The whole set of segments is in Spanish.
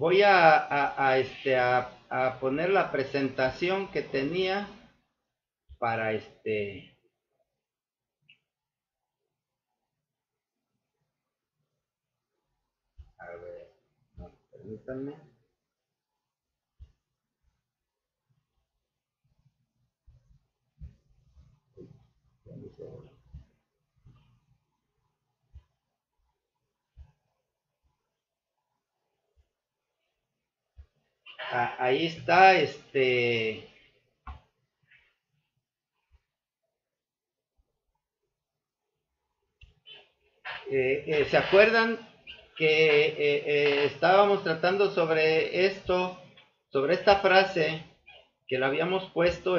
voy a poner la presentación que tenía para a ver, no, permítanme. Ahí está, ¿se acuerdan que estábamos tratando sobre esto, sobre esta frase que la habíamos puesto,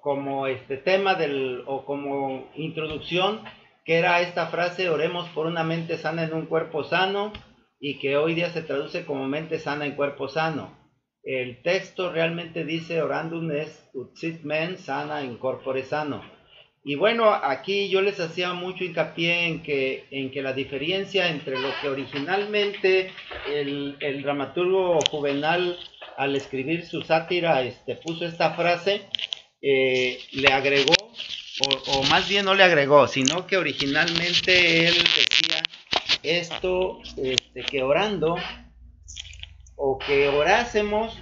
como tema o como introducción, que era esta frase: oremos por una mente sana en un cuerpo sano, y que hoy día se traduce como mente sana en cuerpo sano. El texto realmente dice: orandum est ut sit men sana in corpore sano. Y bueno, aquí yo les hacía mucho hincapié en que la diferencia entre lo que originalmente el dramaturgo Juvenal, al escribir su sátira, puso esta frase, le agregó, o más bien no le agregó, sino que originalmente él decía esto, que orando, o que oremos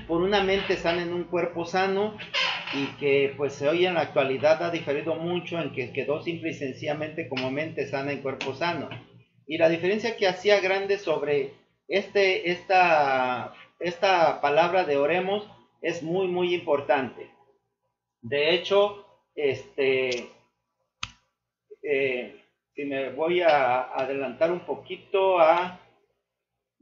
por una mente sana en un cuerpo sano, y que pues hoy en la actualidad ha diferido mucho en que quedó simple y sencillamente como mente sana en cuerpo sano. Y la diferencia que hacía grande sobre esta palabra de oremos es muy muy importante. De hecho, si me voy a adelantar un poquito a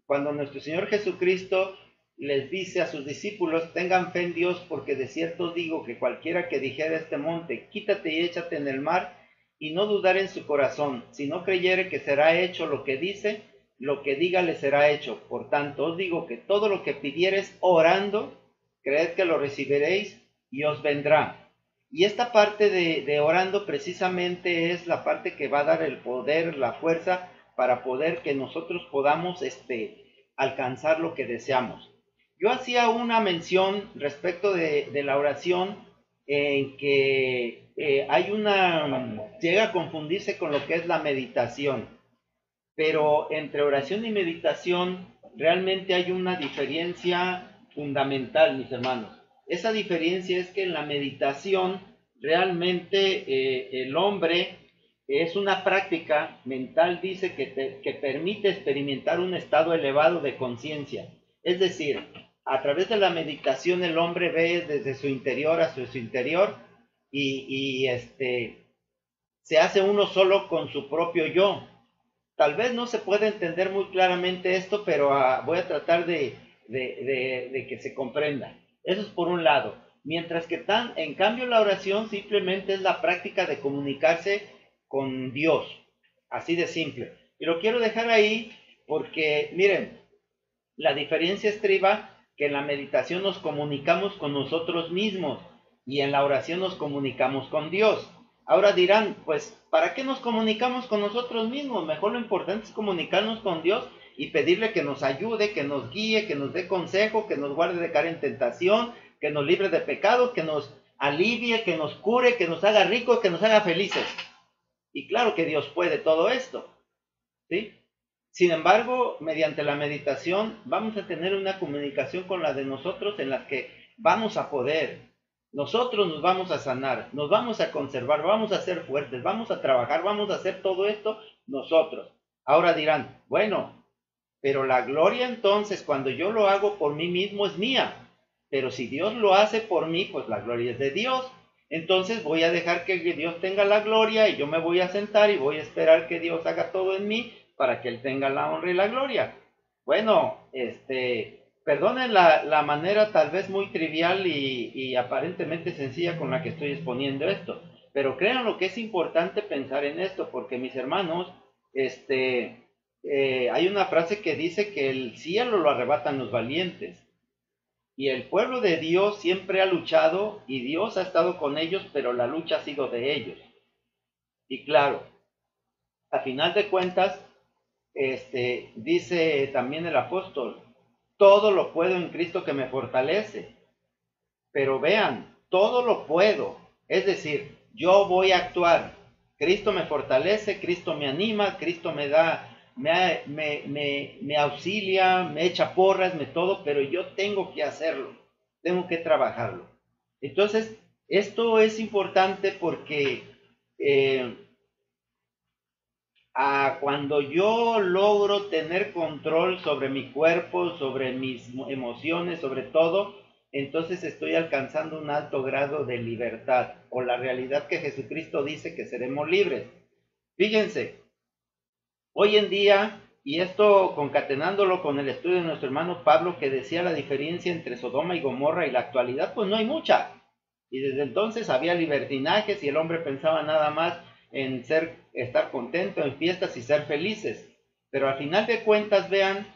cuando nuestro Señor Jesucristo les dice a sus discípulos: tengan fe en Dios, porque de cierto digo que cualquiera que dijera a este monte, quítate y échate en el mar, y no dudar en su corazón, si no creyere que será hecho lo que dice, lo que diga le será hecho. Por tanto os digo que todo lo que pidiereis orando, creed que lo recibiréis y os vendrá. Y esta parte de orando precisamente es la parte que va a dar el poder, la fuerza, para poder que nosotros podamos alcanzar lo que deseamos. Yo hacía una mención respecto de la oración, en que llega a confundirse con lo que es la meditación, pero entre oración y meditación realmente hay una diferencia fundamental, mis hermanos. Esa diferencia es que en la meditación realmente el hombre es una práctica mental, dice, que permite experimentar un estado elevado de conciencia. Es decir, a través de la meditación el hombre ve desde su interior hacia su interior, y se hace uno solo con su propio yo. Tal vez no se puede entender muy claramente esto, pero voy a tratar de que se comprenda. Eso es por un lado. Mientras que en cambio la oración simplemente es la práctica de comunicarse con Dios. Así de simple. Y lo quiero dejar ahí porque, miren, la diferencia estriba que en la meditación nos comunicamos con nosotros mismos, y en la oración nos comunicamos con Dios. Ahora dirán, pues, ¿para qué nos comunicamos con nosotros mismos? Mejor lo importante es comunicarnos con Dios y pedirle que nos ayude, que nos guíe, que nos dé consejo, que nos guarde de caer en tentación, que nos libre de pecado, que nos alivie, que nos cure, que nos haga ricos, que nos haga felices. Y claro que Dios puede todo esto, ¿sí? Sin embargo, mediante la meditación vamos a tener una comunicación con la de nosotros, en la que vamos a poder, nosotros nos vamos a sanar, nos vamos a conservar, vamos a ser fuertes, vamos a trabajar, vamos a hacer todo esto nosotros. Ahora dirán, bueno, pero la gloria entonces cuando yo lo hago por mí mismo es mía, pero si Dios lo hace por mí, pues la gloria es de Dios. Entonces voy a dejar que Dios tenga la gloria, y yo me voy a sentar y voy a esperar que Dios haga todo en mí para que Él tenga la honra y la gloria. Bueno, perdonen la manera tal vez muy trivial y aparentemente sencilla con la que estoy exponiendo esto, pero crean lo que es importante pensar en esto, porque mis hermanos, hay una frase que dice que el cielo lo arrebatan los valientes. Y el pueblo de Dios siempre ha luchado, y Dios ha estado con ellos, pero la lucha ha sido de ellos. Y claro, a final de cuentas, dice también el apóstol, todo lo puedo en Cristo que me fortalece. Pero vean, todo lo puedo. Es decir, yo voy a actuar. Cristo me fortalece, Cristo me anima, Cristo me da, me auxilia, me echa porras, me todo, pero yo tengo que hacerlo, tengo que trabajarlo. Entonces, esto es importante porque eh, cuando yo logro tener control sobre mi cuerpo, sobre mis emociones, sobre todo, entonces estoy alcanzando un alto grado de libertad o la realidad que Jesucristo dice que seremos libres. Fíjense, hoy en día, y esto concatenándolo con el estudio de nuestro hermano Pablo que decía la diferencia entre Sodoma y Gomorra y la actualidad, pues no hay mucha. Y desde entonces había libertinajes y el hombre pensaba nada más en estar contento en fiestas y ser felices. Pero al final de cuentas vean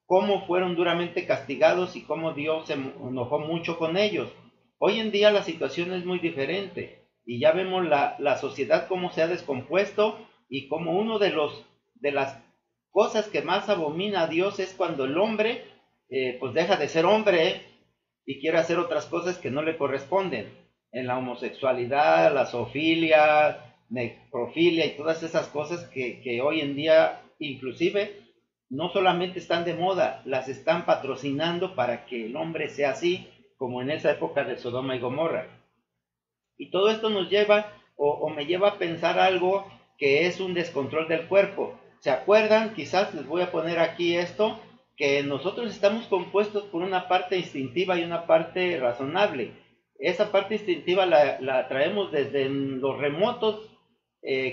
cómo fueron duramente castigados y cómo Dios se enojó mucho con ellos. Hoy en día la situación es muy diferente y ya vemos la sociedad cómo se ha descompuesto y como uno de las cosas que más abomina a Dios es cuando el hombre pues deja de ser hombre y quiere hacer otras cosas que no le corresponden. En la homosexualidad, la zoofilia, necrofilia y todas esas cosas que hoy en día inclusive no solamente están de moda, las están patrocinando para que el hombre sea así, como en esa época de Sodoma y Gomorra. Y todo esto nos lleva o me lleva a pensar algo que es un descontrol del cuerpo. ¿Se acuerdan? Quizás les voy a poner aquí esto, que nosotros estamos compuestos por una parte instintiva y una parte razonable. Esa parte instintiva la traemos desde los remotos,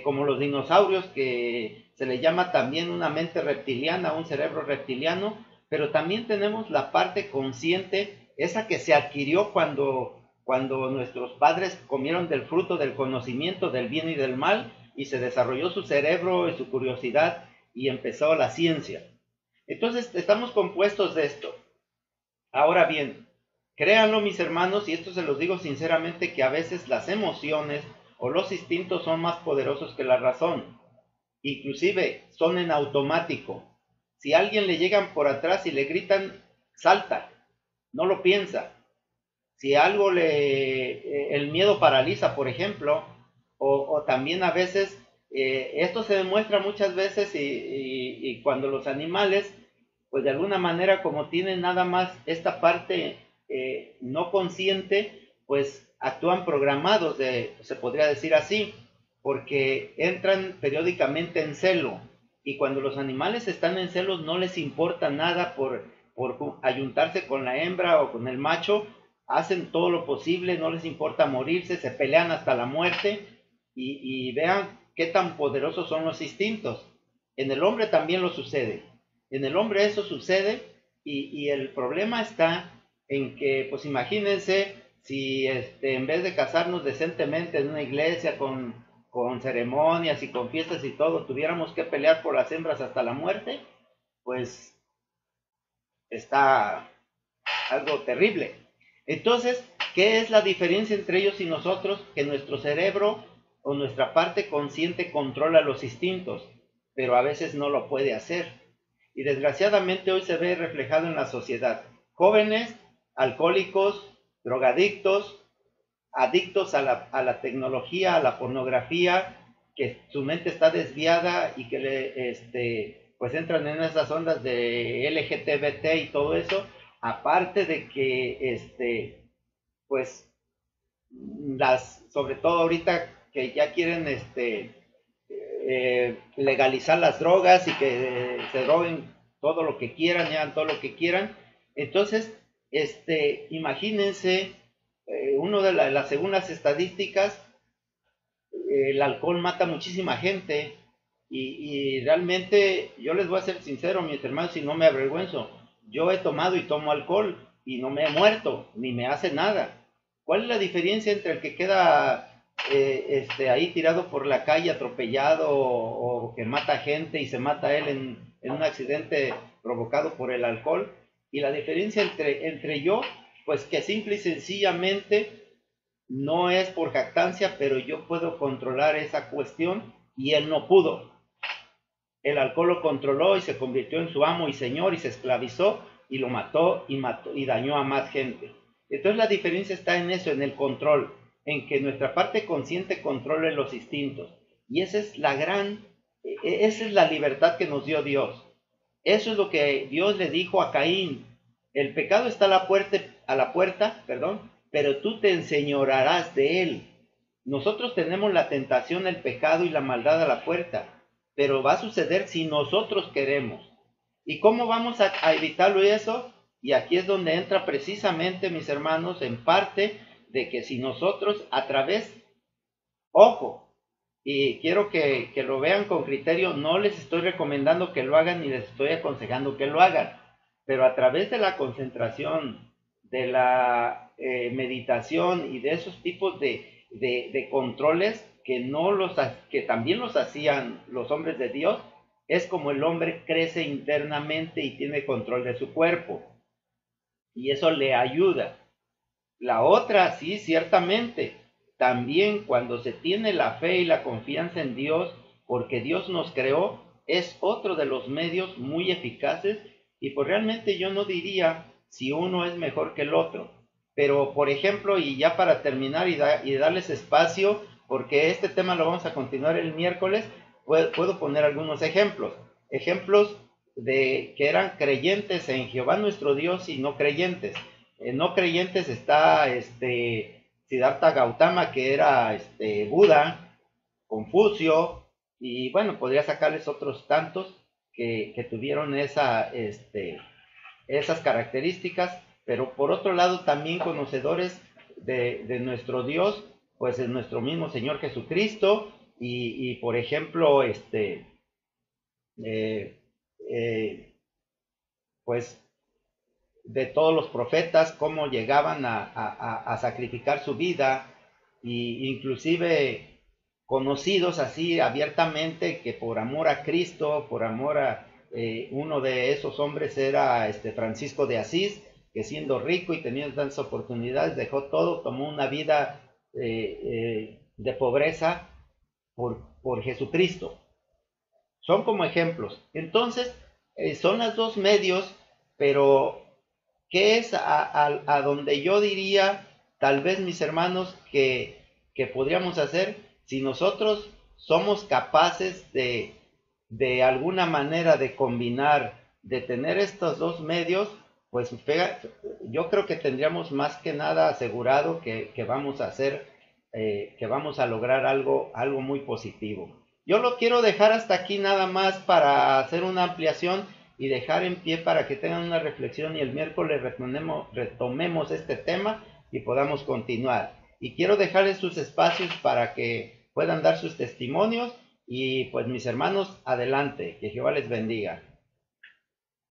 como los dinosaurios, que se le llama también una mente reptiliana, un cerebro reptiliano, pero también tenemos la parte consciente, esa que se adquirió cuando nuestros padres comieron del fruto del conocimiento del bien y del mal y se desarrolló su cerebro y su curiosidad y empezó la ciencia. Entonces estamos compuestos de esto. Ahora bien, créanlo mis hermanos, y esto se los digo sinceramente, que a veces las emociones o los instintos son más poderosos que la razón. Inclusive son en automático. Si a alguien le llegan por atrás y le gritan, salta, no lo piensa. Si algo el miedo paraliza, por ejemplo, o también a veces, esto se demuestra muchas veces y cuando los animales, pues de alguna manera como tienen nada más esta parte no consciente, pues actúan programados, se podría decir así, porque entran periódicamente en celo. Y cuando los animales están en celos no les importa nada por ayuntarse con la hembra o con el macho, hacen todo lo posible, no les importa morirse, se pelean hasta la muerte y vean qué tan poderosos son los instintos. En el hombre también lo sucede. En el hombre eso sucede y el problema está en que, pues imagínense, si en vez de casarnos decentemente en una iglesia con ceremonias y con fiestas y todo, tuviéramos que pelear por las hembras hasta la muerte, pues está algo terrible. Entonces, ¿qué es la diferencia entre ellos y nosotros? Que nuestro cerebro o nuestra parte consciente controla los instintos, pero a veces no lo puede hacer. Y desgraciadamente hoy se ve reflejado en la sociedad. Jóvenes, alcohólicos, drogadictos, adictos a la tecnología, a la pornografía, que su mente está desviada y que pues entran en esas ondas de LGTBT y todo eso, aparte de que pues sobre todo ahorita que ya quieren legalizar las drogas y que se droguen todo lo que quieran, ya todo lo que quieran. Entonces, imagínense, uno de las según las estadísticas, el alcohol mata muchísima gente y realmente yo les voy a ser sincero, mis hermanos, y no me avergüenzo. Yo he tomado y tomo alcohol y no me he muerto, ni me hace nada. ¿Cuál es la diferencia entre el que queda ahí tirado por la calle atropellado o que mata gente y se mata él en un accidente provocado por el alcohol? Y la diferencia entre yo, pues que simple y sencillamente no es por jactancia, pero yo puedo controlar esa cuestión y él no pudo. El alcohol lo controló y se convirtió en su amo y señor y se esclavizó y lo mató y dañó a más gente. Entonces la diferencia está en eso, en el control, en que nuestra parte consciente controle los instintos. Y esa es la libertad que nos dio Dios. Eso es lo que Dios le dijo a Caín. El pecado está a la puerta, perdón, pero tú te enseñorearás de él. Nosotros tenemos la tentación, el pecado y la maldad a la puerta, pero va a suceder si nosotros queremos. ¿Y cómo vamos a evitarlo eso? Y aquí es donde entra precisamente, mis hermanos, en parte de que si nosotros a través, ojo, y quiero que lo vean con criterio, no les estoy recomendando que lo hagan ni les estoy aconsejando que lo hagan, pero a través de la concentración, de la meditación y de esos tipos de controles que, que también los hacían los hombres de Dios, es como el hombre crece internamente y tiene control de su cuerpo. Y eso le ayuda. La otra, sí, ciertamente, también cuando se tiene la fe y la confianza en Dios, porque Dios nos creó, es otro de los medios muy eficaces y pues realmente yo no diría si uno es mejor que el otro. Pero, por ejemplo, y ya para terminar y darles espacio, porque este tema lo vamos a continuar el miércoles, puedo poner algunos ejemplos. Ejemplos de que eran creyentes en Jehová nuestro Dios y no creyentes. No creyentes está Siddhartha Gautama, que era Buda, Confucio, y bueno, podría sacarles otros tantos que tuvieron esas características, pero por otro lado también conocedores de nuestro Dios, pues es nuestro mismo Señor Jesucristo, y por ejemplo, eh, eh, pues de todos los profetas, cómo llegaban a sacrificar su vida, y inclusive conocidos así abiertamente que por amor a Cristo, por amor a uno de esos hombres era Francisco de Asís, que siendo rico y teniendo tantas oportunidades dejó todo, tomó una vida de pobreza por Jesucristo. Son como ejemplos. Entonces, son los dos medios, pero ¿qué es a donde yo diría, tal vez mis hermanos, que podríamos hacer si nosotros somos capaces de alguna manera de combinar, de tener estos dos medios? Pues yo creo que tendríamos más que nada asegurado que vamos a hacer, que vamos a lograr algo muy positivo. Yo lo quiero dejar hasta aquí nada más para hacer una ampliación y dejar en pie para que tengan una reflexión y el miércoles retomemos este tema y podamos continuar. Y quiero dejarles sus espacios para que puedan dar sus testimonios y pues mis hermanos, adelante, que Jehová les bendiga.